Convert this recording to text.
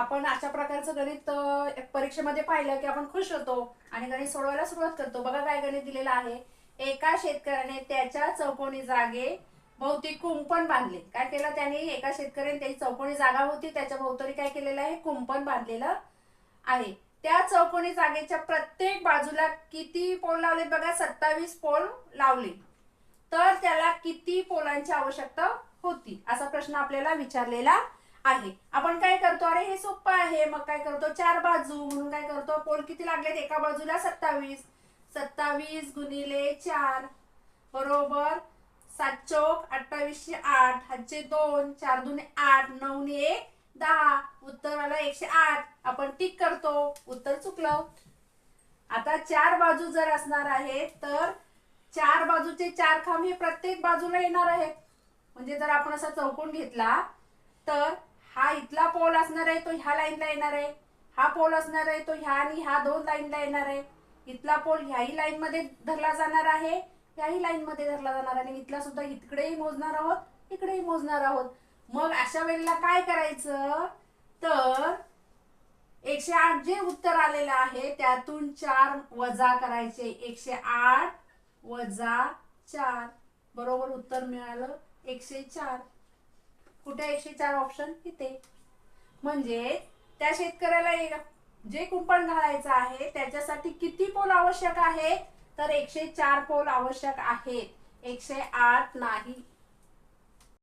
आपण अशा प्रकारचं गणित परीक्षेमध्ये पाहिलं की आपण खुश होतो आणि गणित सोडवायला सुरुवात करतो। बघा काय गणित दिलेलं आहे। एका शेतकऱ्याने त्याच्या चौकोनी जागे भोवती कुंपण बांधले। काय केलं त्याने? एका शेतकऱ्याने त्याची चौकोनी जागा होती, त्याच्या भोवताली काय केलेलं आहे? कुंपण बांधलेलं आहे। त्या चौकोनी जागेच्या प्रत्येक बाजूला किती पोल लावले? बघा 27 पोल लावले। तर त्याला किती पोलांची आवश्यकता होती असा प्रश्न आपल्याला विचारलेला आहे। आपण काय करतो? अरे हे सोपं आहे, मग काय करतो? 4 बाजू म्हणून काय करतो? पोल किती लागलेत? एका बाजूला 27, 27 गुणिले 4 बरोबर 7 चौक 28 8, हातचे 2, 4 दुने 8, 9 ने 1 10, उत्तर आलं 108। आपण टिक करतो, उत्तर चुकलं। आता 4 बाजू जर असणार आहे तर 4 बाजूचे 4 खांब हे प्रत्येक बाजूला येणार आहेत। म्हणजे जर आपण असा चौकोन घेतला तर हा इथला पोल असणार आहे तो ह्या लाईनला येणार आहे, हा पोल असणार आहे तो ह्या आणि ह्या दोन लाईनला येणार आहे, इथला पोल ह्याही लाईन मध्ये धरला जाणार आहे, ह्याही लाईन मध्ये धरला जाणार आहे आणि इथला सुद्धा इकडेही मोजणार आहोत, इकडेही मोजणार आहोत। मग अशा वेळेला काय करायचं? तर 108 जे उत्तर आलेलं आहे त्यातून 4 वजा करायचे। 108 वजा 4 बरोबर उत्तर मिळालं 104। कुठे 104 ऑप्शन? इथे। म्हणजे त्या शेतकऱ्याला जे कुंपण घालायचं आहे त्याच्यासाठी किती पोल आवश्यक आहे? तर 104 पोल आवश्यक आहेत, 108 नाही।